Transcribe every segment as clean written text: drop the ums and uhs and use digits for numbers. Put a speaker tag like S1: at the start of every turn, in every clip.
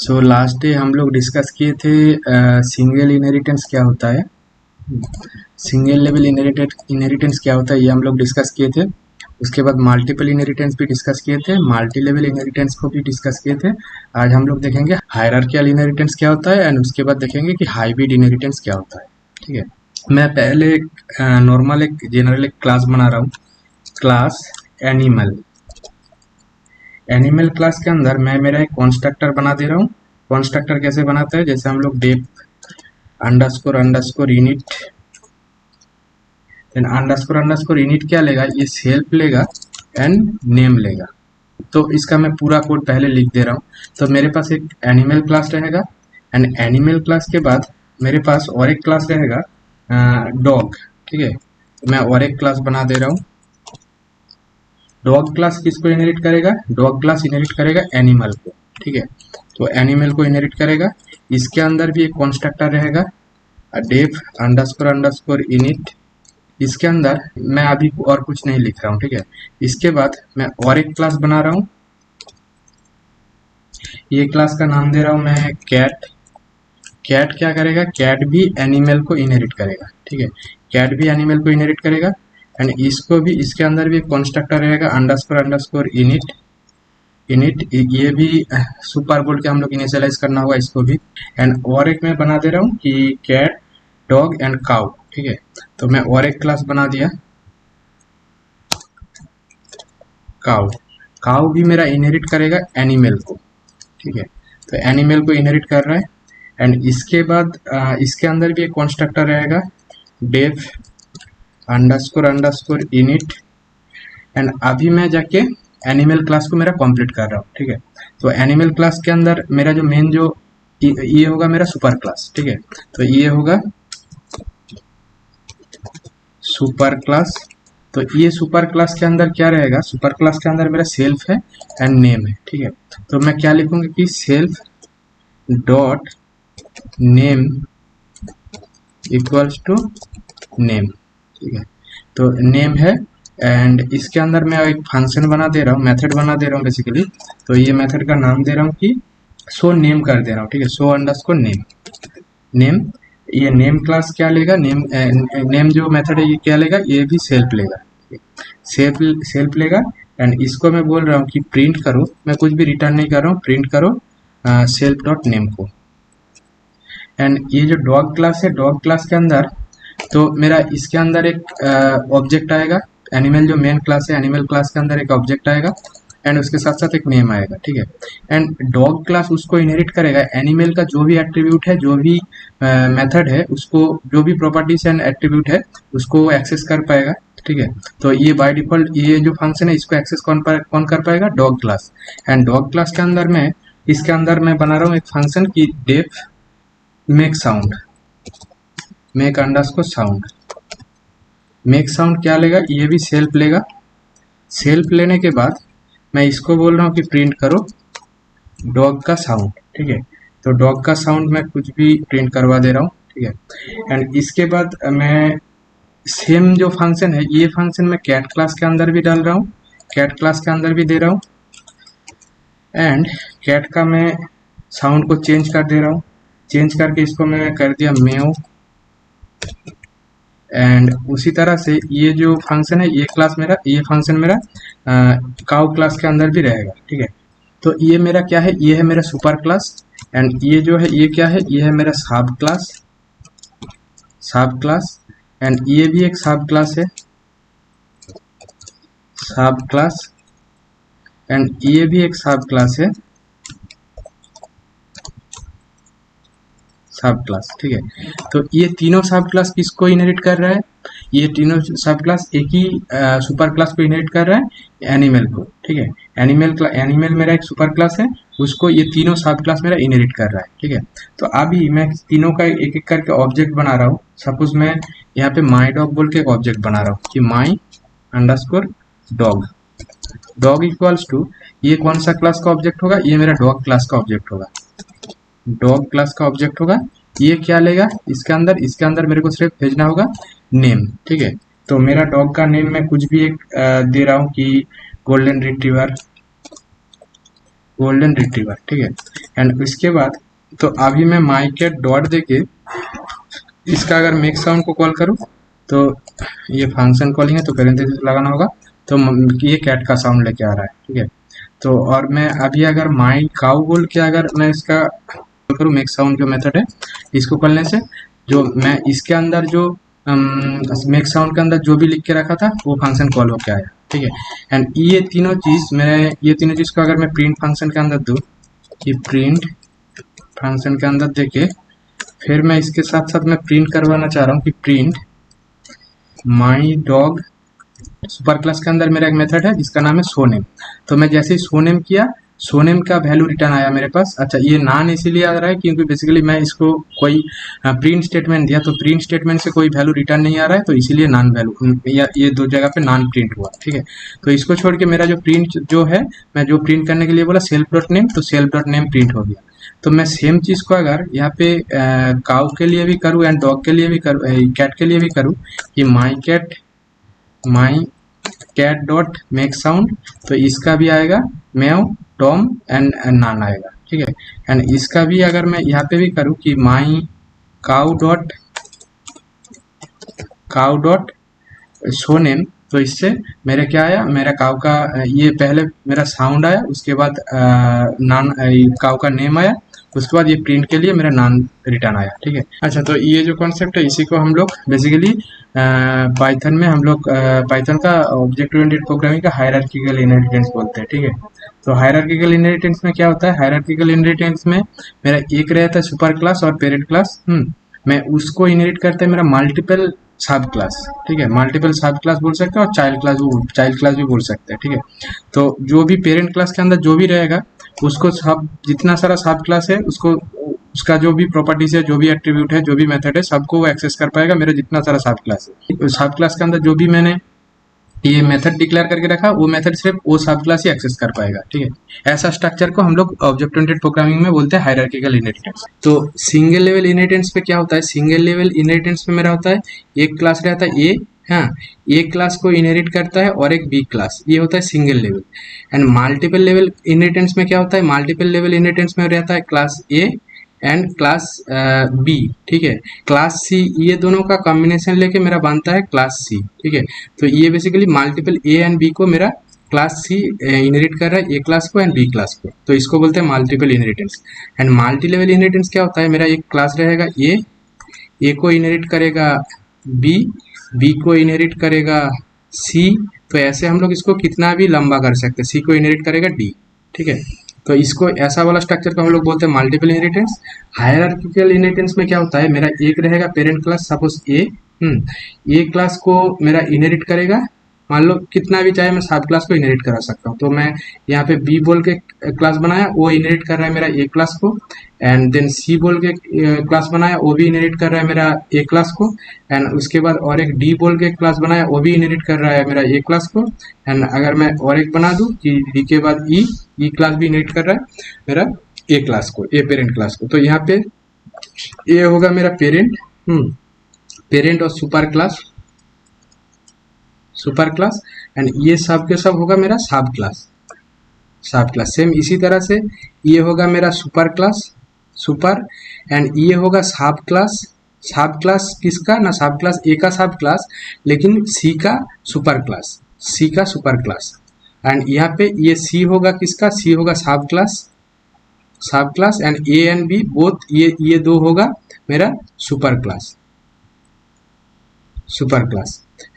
S1: So last day हम लोग discuss किए थे सिंगल इनहेरिटेंस क्या होता है, सिंगल लेवल इनहेरिटेंस क्या होता है ये हम लोग डिस्कस किए थे। उसके बाद मल्टीपल इनहेरिटेंस भी डिस्कस किए थे, मल्टी लेवल इनहेरिटेंस को भी डिस्कस किए थे। आज हम लोग देखेंगे हायरार्किकल इनहेरिटेंस क्या होता है एंड उसके बाद देखेंगे कि हाइब्रिड इनहेरिटेंस क्या होता है। ठीक है, मैं पहले नॉर्मल एक जनरल एक क्लास बना रहा हूँ, क्लास एनिमल। एनिमल क्लास के अंदर मैं मेरा एक कंस्ट्रक्टर बना दे रहा हूँ। कंस्ट्रक्टर कैसे बनाते हैं, जैसे हम लोग def underscore underscore init, then underscore underscore init क्या लेगा, ये सेल्फ लेगा एंड नेम लेगा। तो इसका मैं पूरा कोड पहले लिख दे रहा हूँ। तो मेरे पास एक एनिमल क्लास रहेगा एंड एनिमल क्लास के बाद मेरे पास और एक क्लास रहेगा डॉग। ठीक है, तो मैं और एक क्लास बना दे रहा हूँ। डॉग क्लास किसको इनहेरिट करेगा, डॉग क्लास इनहेरिट करेगा एनिमल को। ठीक है, तो एनिमल को इनहेरिट करेगा। इसके अंदर भी एक कंस्ट्रक्टर रहेगा डेफ अंडरस्कोर अंडरस्कोर इनिट। इसके अंदर मैं अभी और कुछ नहीं लिख रहा हूँ। ठीक है, इसके बाद मैं और एक क्लास बना रहा हूँ। ये क्लास का नाम दे रहा हूँ मैं कैट। कैट क्या करेगा, कैट भी एनिमल को इनहेरिट करेगा। ठीक है, कैट भी एनिमल को इनहेरिट करेगा एंड इसको भी, इसके अंदर भी एक कंस्ट्रक्टर रहेगा अंडरस्कोर अंडरस्कोर इनिट। इनिट ये भी सुपर बोल के हम लोग इनिशियलाइज करना होगा इसको भी। एंड और एक मैं बना दे रहा हूँ कि कैट डॉग एंड काउ। ठीक है, तो मैं और एक क्लास बना दिया काउ। काउ भी मेरा इनहेरिट करेगा एनिमल को। ठीक है, तो एनिमल को इनहेरिट कर रहा है एंड इसके बाद इसके अंदर भी एक कंस्ट्रक्टर रहेगा def underscore underscore init. And अभी मैं जाके एनिमल क्लास को मेरा कंप्लीट कर रहा हूँ। ठीक है, तो एनिमल क्लास के अंदर मेरा जो मेन जो ये होगा मेरा सुपर क्लास। ठीक है, तो ये होगा सुपर क्लास। तो ये सुपर क्लास के अंदर क्या रहेगा, सुपर क्लास के अंदर मेरा सेल्फ है एंड नेम है। ठीक है, तो मैं क्या लिखूंगा कि self dot name equals to name. ठीक है, तो नेम है एंड इसके अंदर मैं एक फंक्शन बना दे रहा हूँ, मेथड बना दे रहा हूँ बेसिकली। तो ये मेथड का नाम दे रहा हूँ कि शो नेम कर दे रहा हूँ। ठीक है, शो अंडरस्कोर नेम। नेम, ये नेम क्लास क्या लेगा, नेम नेम जो मेथड है ये क्या लेगा, ये भी सेल्फ लेगा। सेल्फ सेल्फ लेगा एंड इसको मैं बोल रहा हूँ कि प्रिंट करो, मैं कुछ भी रिटर्न नहीं कर रहा हूँ, प्रिंट करो सेल्फ डॉट नेम को। एंड ये जो डॉग क्लास है, डॉग क्लास के अंदर तो मेरा इसके अंदर एक ऑब्जेक्ट आएगा। एनिमल जो मेन क्लास है, एनिमल क्लास के अंदर एक ऑब्जेक्ट आएगा एंड उसके साथ साथ एक नेम आएगा। ठीक है, एंड डॉग क्लास उसको इनहेरिट करेगा, एनिमल का जो भी एट्रीब्यूट है, जो भी मेथड है, उसको जो भी प्रॉपर्टीज एंड एट्रीब्यूट है उसको एक्सेस कर पाएगा। ठीक है, तो ये बाय डिफॉल्ट ये जो फंक्शन है इसको एक्सेस कौन कर पाएगा, dog class. And dog class के अंदर में, इसके अंदर मैं बना रहा हूँ एक फंक्शन की def make sound, make underscore sound. Make sound क्या लेगा, ये भी सेल्फ लेगा। सेल्फ लेने के बाद मैं इसको बोल रहा हूँ कि प्रिंट करो डॉग का साउंड। ठीक है, तो डॉग का साउंड मैं कुछ भी प्रिंट करवा दे रहा हूँ। ठीक है, एंड इसके बाद मैं सेम जो फंक्शन है, ये फंक्शन मैं कैट क्लास के अंदर भी डाल रहा हूँ, कैट क्लास के अंदर भी दे रहा हूँ एंड कैट का मैं साउंड को चेंज कर दे रहा हूँ। चेंज करके इसको मैं कर दिया मेओ। एंड उसी तरह से ये जो फंक्शन है, ये क्लास मेरा, ये फंक्शन मेरा काउ क्लास के अंदर भी रहेगा। ठीक है, तो ये मेरा क्या है, ये है मेरा सुपर क्लास एंड ये जो है ये क्या है, ये है मेरा सब क्लास, सब क्लास। एंड ये भी एक सब क्लास है, सब क्लास। एंड ये भी एक सब क्लास है, सब क्लास। ठीक है, तो ये तीनों सब क्लास किसको इनहेरिट कर रहा है, ये तीनों सब क्लास एक ही सुपर क्लास को इनहेरिट कर रहा है, एनिमल को। ठीक है, एनिमल मेरा एक सुपर क्लास है, उसको ये तीनों सब क्लास मेरा इनहेरिट कर रहा है। ठीक है, तो अभी मैं तीनों का एक एक करके ऑब्जेक्ट बना रहा हूँ। सपोज मैं यहाँ पे माई डॉग बोल के एक ऑब्जेक्ट बना रहा हूँ कि my underscore dog. Dog equals to, ये कौन सा क्लास का ऑब्जेक्ट होगा, ये मेरा डॉग क्लास का ऑब्जेक्ट होगा, डॉग क्लास का ऑब्जेक्ट होगा। ये क्या लेगा इसके अंदर, इसके अंदर मेरे को सिर्फ भेजना होगा नेम। ठीक है, तो मेरा डॉग का नेम मैं कुछ भी एक दे रहा हूँ कि गोल्डन रिट्रीवर, गोल्डन रिट्रीवर, ठीक है। एंड इसके बाद तो अभी मैं माई कैट डॉट देके इसका अगर मेक साउंड को कॉल करूँ तो ये फंक्शन कॉलिंग है तो पेरेंथेसिस लगाना होगा, तो ये कैट का साउंड लेके आ रहा है, ठीक है। तो और मैं अभी अगर माई काउ बोल के अगर मैं इसका करूँ मेक साउंड जो मेथड है, इसको करने से जो मैं इसके अंदर जो मेक साउंड के अंदर जो भी लिख के रखा था वो फंक्शन कॉल होके आया, ठीक है। एंड ये तीनों चीज को अगर मैं प्रिंट फंक्शन के अंदर दूँ, कि प्रिंट फंक्शन के अंदर देके फिर मैं इसके साथ साथ मैं प्रिंट करवाना चाह रहा हूँ कि print my dog super class के अंदर मेरा एक मेथड है जिसका नाम है सोनेम। तो मैं जैसे ही सोनेम किया, सोनेम का वैल्यू रिटर्न आया मेरे पास। अच्छा, ये नान इसीलिए आ रहा है क्योंकि बेसिकली मैं इसको कोई प्रिंट स्टेटमेंट दिया, तो प्रिंट स्टेटमेंट से कोई वैल्यू रिटर्न नहीं आ रहा है, तो इसीलिए नान वैल्यू ये दो जगह पे नान प्रिंट हुआ, ठीक है। तो इसको छोड़ के मेरा जो प्रिंट जो है, मैं जो प्रिंट करने के लिए बोला सेल्फ डॉट नेम, तो सेल्फ डॉट नेम प्रिंट हो गया। तो मैं सेम चीज को अगर यहाँ पे काउ के लिए भी करूँ एंड डॉग के लिए भी करूँ, कैट के लिए भी करूँ, कि my cat dot make sound, तो इसका भी आएगा मेव टॉम एंड नान आएगा, ठीक है। एंड इसका भी अगर मैं यहाँ पे भी करूँ कि माई काउ डॉट शो नेम, तो इससे मेरे क्या आया, मेरा काउ का ये पहले मेरा साउंड आया, उसके बाद नान काउ का नेम आया, उसके बाद ये प्रिंट के लिए मेरा नाम रिटर्न आया, ठीक है। अच्छा, तो ये जो कॉन्सेप्ट है इसी को हम लोग बेसिकली पाइथन में हम लोग पाइथन का ऑब्जेक्ट ओरिएंटेड प्रोग्रामिंग का हायरार्किकल इनहेरिटेंस बोलते हैं, ठीक है। तो हायरार्किकल इनहेरिटेंस में क्या होता है, हायरार्किकल इनहेरिटेंस में मेरा एक रहता है सुपर क्लास और पेरेंट क्लास, मैं उसको इनहेरिट करता है मेरा मल्टीपल सब क्लास, ठीक है। मल्टीपल सब क्लास बोल सकते हैं और चाइल्ड क्लास भी बोल सकते हैं, ठीक है। तो जो भी पेरेंट क्लास के अंदर जो भी रहेगा उसको सब जितना सारा सब क्लास है उसको उसका जो भी प्रॉपर्टीज है, जो भी एट्रीब्यूट है, जो भी मेथड है, सबको वो एक्सेस कर पाएगा मेरा जितना सारा सब क्लास है। सब क्लास के अंदर जो भी मैंने ये मेथड डिक्लेयर करके रखा, वो मेथड सिर्फ वो सब क्लास ही एक्सेस कर पाएगा, ठीक है। ऐसा स्ट्रक्चर को हम लोग ऑब्जेक्ट ओरिएंटेड प्रोग्रामिंग में बोलते हैं हायरार्किकल इनहेरिटेंस। तो सिंगल लेवल इनहेरिटेंस पे क्या होता है, सिंगल लेवल इनहेरिटेंस में मेरा होता है एक क्लास रहता है ए, हाँ, एक क्लास को इनहेरिट करता है और एक बी क्लास, ये होता है single level. And multiple level inheritance में क्या होता है, मल्टीपल लेवल इनहेरिटेंस में रहता है class A and class B, ठीक है। क्लास सी, ये दोनों का कॉम्बिनेशन लेके मेरा बनता है क्लास सी, ठीक है। तो ये basically multiple A and B को मेरा क्लास सी इनहेरिट कर रहा है, ए क्लास को एंड बी क्लास को, तो इसको बोलते हैं multiple inheritance. And multi level inheritance क्या होता है, मेरा एक क्लास रहेगा ए को इनहेरिट करेगा बी, बी को इनहेरिट करेगा सी, तो ऐसे हम लोग इसको कितना भी लंबा कर सकते हैं, सी को इनहेरिट करेगा डी, ठीक है। तो इसको ऐसा वाला स्ट्रक्चर को हम लोग बोलते हैं मल्टीपल इनहेरिटेंस। हायरार्किकल इनहेरिटेंस में क्या होता है, मेरा एक रहेगा पेरेंट क्लास, सपोज ए क्लास को मेरा इनहेरिट करेगा, मान लो कितना भी चाहे मैं सब क्लास को इनहेरिट करा सकता हूँ। तो मैं यहाँ पे बी बोल के क्लास बनाया, वो इनहेरिट कर रहा है मेरा ए क्लास को, एंड देन सी बोल के क्लास बनाया, वो भी इनहेरिट कर रहा है मेरा ए क्लास को, एंड उसके बाद और एक डी बोल के क्लास बनाया, वो भी इनहेरिट कर रहा है मेरा ए क्लास को। एंड अगर मैं और एक बना दूं कि डी के बाद ई क्लास भी इनहेरिट कर रहा है मेरा ए क्लास को, ए पेरेंट क्लास को। तो यहाँ पे ए होगा मेरा पेरेंट और सुपर क्लास एंड ये सब के सब होगा मेरा सब क्लास। सेम इसी तरह से ये होगा मेरा सुपर एंड ये होगा सब क्लास किसका ना, सब क्लास ए का सब क्लास, लेकिन सी का सुपर क्लास। एंड यहाँ पे ये सी होगा किसका, सी होगा subclass and A and B both ये दो होगा मेरा सुपर क्लास।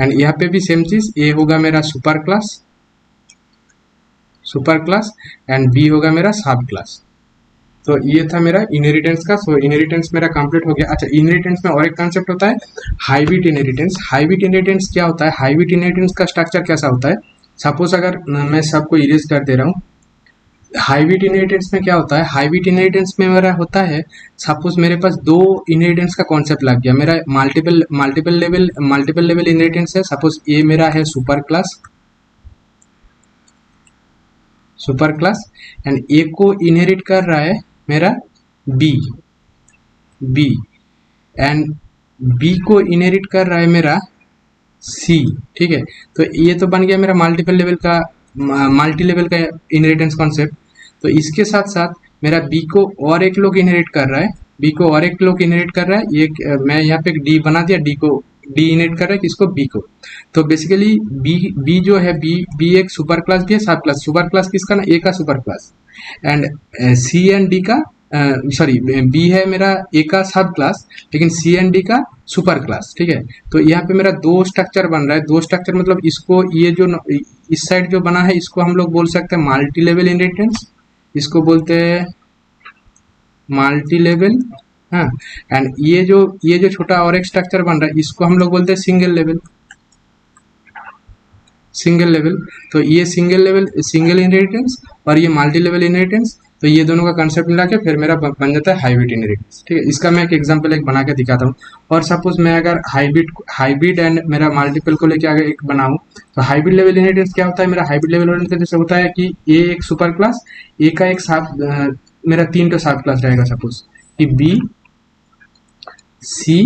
S1: एंड यहाँ पे भी सेम चीज, ए होगा मेरा सुपर क्लास एंड बी होगा मेरा सब क्लास। तो ये था मेरा इनहेरिटेंस का। सो इनहेरिटेंस मेरा कंप्लीट हो गया। अच्छा, इनहेरिटेंस में और एक कंसेप्ट होता है हाईबिट इनहेरिटेंस। हाईबिट इनहेरिटेंस क्या होता है, हाईबिट इनहेरिटेंस का स्ट्रक्चर कैसा होता है, सपोज अगर मैं सबको इरेज कर दे रहा हूँ, हाईबिट इनहेरिटेंस में क्या होता है, हाईबिट इनहेरिटेंस में मेरा होता है, सपोज मेरे पास दो इनहेरिटेंस का कॉन्सेप्ट लग गया, मेरा मल्टीपल लेवल इनहेरिटेंस है। सपोज ए मेरा है सुपर क्लास एंड ए को इनहेरिट कर रहा है मेरा बी एंड बी को इनहेरिट कर रहा है मेरा सी, ठीक है। तो ये तो बन गया मेरा मल्टी लेवल का इनहेरिटेंस कॉन्सेप्ट। तो इसके साथ साथ मेरा बी को और एक लोग इनहेरिट कर रहा है, बी को और एक लोग इनहेरिट कर रहा है, ये मैं यहाँ पे डी बना दिया, डी को डी इनहेरिट कर रहा है किसको, बी को। तो बेसिकली बी बी जो है बी एक सुपर क्लास भी है, सब क्लास। सुपर क्लास किसका ना, ए का super class. And C and D का सॉरी बी है मेरा ए का सब क्लास, लेकिन सी एंड डी का सुपर क्लास, ठीक है। तो यहाँ पे मेरा दो स्ट्रक्चर बन रहा है, दो स्ट्रक्चर मतलब इसको ये जो इस साइड जो बना है इसको हम लोग बोल सकते हैं मल्टी लेवल इनहेरिटेंस, इसको बोलते हैं मल्टी लेवल। हाँ, एंड ये जो छोटा और एक स्ट्रक्चर बन रहा है इसको हम लोग बोलते हैं सिंगल लेवल, सिंगल लेवल। तो ये सिंगल लेवल सिंगल इनहेरिटेंस और ये मल्टी लेवल इनहेरिटेंस, तो ये दोनों का कंसेप्ट मिला के फिर मेरा बन जाता है हाइब्रिड इनहेरिटेंस, ठीक है। इसका मैं एक एग्जांपल एक बना के दिखाता हूँ। और सपोज मैं अगर हाइब्रिड एंड मेरा मल्टीपल को लेके अगर एक बनाऊँ, तो हाइब्रिड लेवल इनहेरिटेंस क्या होता है, मेरा हाइब्रिड लेवल इनहेरिटेंस जैसे होता है कि ए एक सुपर क्लास, ए का एक सब मेरा 3 तो सब क्लास रहेगा, सपोज कि बी सी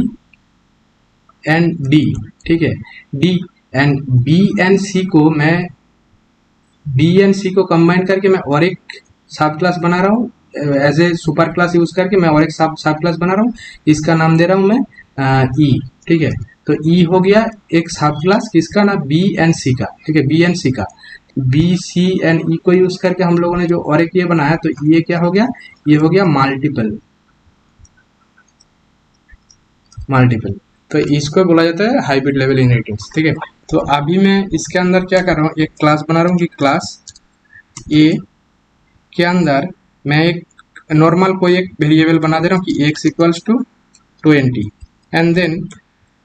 S1: एंड डी, ठीक है। डी एंड बी एंड सी को मैं बी एंड सी को कंबाइन करके मैं और एक सब क्लास बना रहा हूँ, as a super class use करके मैं और एक सब क्लास बना रहा हूँ, इसका नाम दे रहा हूँ मैं ई, ठीक है। तो ई हो गया एक सब क्लास किसका ना, बी एंड सी का, ठीक है, बी एंड सी का। बी सी एंड ई को यूज करके हम लोगों ने जो और एक ये बनाया, तो ये क्या हो गया, ये हो गया मल्टीपल, मल्टीपल। तो इसको बोला जाता है हाइब्रिड लेवल इनहेरिटेंस, ठीक है। तो अभी मैं इसके अंदर क्या कर रहा हूँ, एक क्लास बना रहा हूँ कि क्लास ए के अंदर मैं एक नॉर्मल कोई एक वेरिएबल बना दे रहा हूँ कि X equals to 20, and then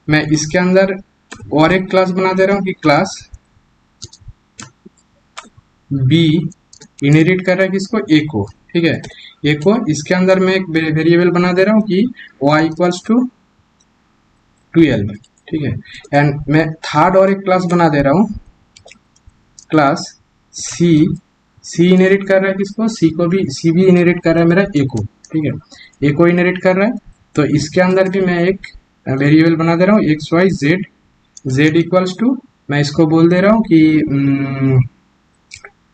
S1: मैं इसके अंदर और एक क्लास बना दे रहा हूँ कि क्लास बी इनहेरिट कर रहा है किसको, ए को, ठीक है, ए को। इसके अंदर मैं एक वेरिएबल बना दे रहा हूँ कि वाई इक्वल्स टू 12, ठीक है। एंड मैं थर्ड और एक क्लास बना दे रहा हूँ क्लास सी इनहेरिट कर रहा है किसको, सी भी इनहेरिट कर रहा है मेरा ए को, ठीक है, ए को इनहेरिट कर रहा है। तो इसके अंदर भी मैं एक वेरिएबल बना दे रहा हूँ X Y Z, Z equals to मैं इसको बोल दे रहा हूँ कि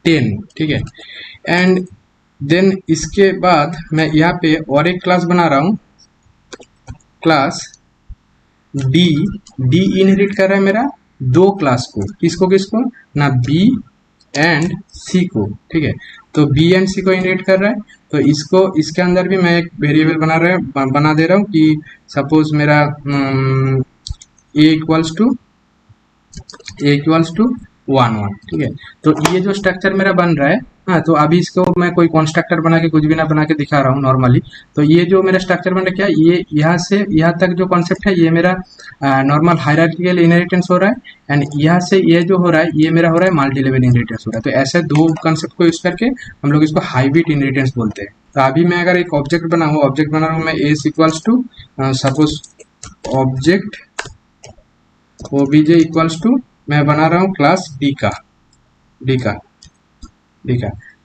S1: 10, ठीक है। एंड देन इसके बाद मैं यहाँ पे और एक क्लास बना रहा हूँ क्लास डी इनहेरिट कर रहा है मेरा दो क्लास को, किसको किसको ना, बी एंड सी को, ठीक है। तो बी एंड सी को इनहेरिट कर रहा है, तो इसको इसके अंदर भी मैं एक वेरिएबल बना दे रहा हूँ कि सपोज मेरा ए इक्वल्स टू 1, ठीक है। तो ये जो स्ट्रक्चर मेरा बन रहा है, हाँ, तो अभी इसको मैं कोई कॉन्स्ट्रक्टर बना के कुछ भी ना बना के दिखा रहा हूँ नॉर्मली। तो ये जो मेरा स्ट्रक्चर बन रहा है क्या, ये यहाँ से यहाँ तक जो कॉन्सेप्ट है ये मेरा नॉर्मल हायरार्किकल इनहेरिटेंस हो रहा है, एंड यहाँ से ये जो हो रहा है ये मेरा हो रहा है मल्टी लेवल इनहेरिटेंस हो रहा है। तो ऐसे दो कॉन्सेप्ट को यूज करके हम लोग इसको हाइब्रिड इनहेरिटेंस बोलते हैं। तो अभी मैं अगर एक ऑब्जेक्ट बना रहा हूँ मैं S equals to suppose object OBJ equals to मैं बना रहा हूँ क्लास डी का।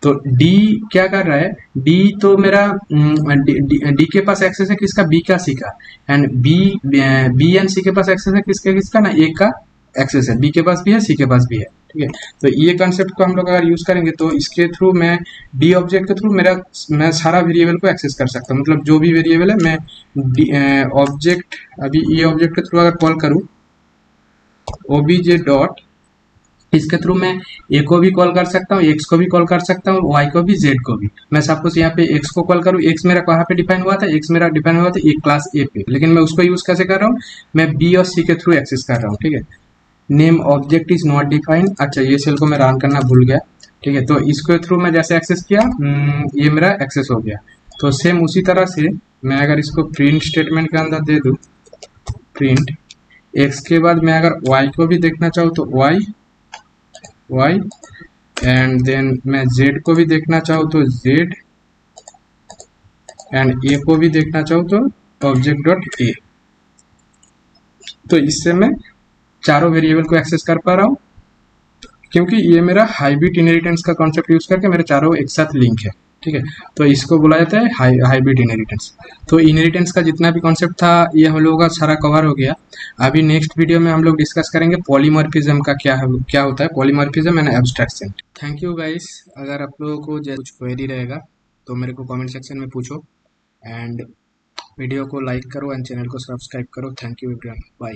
S1: तो डी क्या कर रहा है, डी तो मेरा डी के पास एक्सेस है किसका, बी का सी का, एंड बी एंड सी के पास एक्सेस है किसका ना, ए का एक्सेस है, बी के पास भी है सी के पास भी है, ठीक है। तो ये कंसेप्ट को हम लोग अगर यूज करेंगे तो इसके थ्रू मैं डी ऑब्जेक्ट के थ्रू मैं सारा वेरिएबल को एक्सेस कर सकता हूँ, मतलब जो भी वेरिएबल है मैं ऑब्जेक्ट अभी ये ऑब्जेक्ट के थ्रू अगर कॉल करूँ ओबीजे डॉट, इसके थ्रू मैं ए को भी कॉल कर सकता हूँ, एक्स को भी कॉल कर सकता हूँ, वाई को भी, जेड को भी। मैं सपोज यहाँ पे एक्स को कॉल करूँ, एक्स मेरा कहाँ पे डिफाइन हुआ था, एक्स मेरा डिफाइन हुआ था एक क्लास ए पे, लेकिन मैं उसको यूज कैसे कर रहा हूँ, मैं बी और सी के थ्रू एक्सेस कर रहा हूँ, ठीक है। Name object is not defined, अच्छा ये सेल को मैं रन करना भूल गया, ठीक है। तो इसके थ्रू मैं जैसे एक्सेस किया ये मेरा एक्सेस हो गया। तो सेम उसी तरह से मैं अगर इसको प्रिंट स्टेटमेंट के अंदर दे दूँ प्रिंट एक्स के बाद मैं अगर वाई को भी देखना चाहूँ तो वाई एंड देन मैं जेड को भी देखना चाहूँ तो जेड एंड ए को भी देखना चाहूँ तो ऑब्जेक्ट डॉट ए। तो इससे मैं चारों वेरिएबल को एक्सेस कर पा रहा हूँ, क्योंकि ये मेरा हाइब्रिड इनहेरिटेंस का कॉन्सेप्ट यूज करके मेरे चारों एक साथ लिंक है, ठीक है। तो इसको बोला जाता है हाइब्रिड इनहेरिटेंस। तो इनहेरिटेंस का जितना भी कॉन्सेप्ट था ये हम लोगों का सारा कवर हो गया। अभी नेक्स्ट वीडियो में हम लोग डिस्कस करेंगे पॉलीमॉर्फिज्म का क्या होता है, polymorphism and abstraction. Thank you guys. अगर आप लोगों को कुछ क्वेरी रहेगा तो मेरे को कमेंट सेक्शन में पूछो, एंड वीडियो को लाइक करो एंड चैनल को सब्सक्राइब करो। Thank you everyone, bye.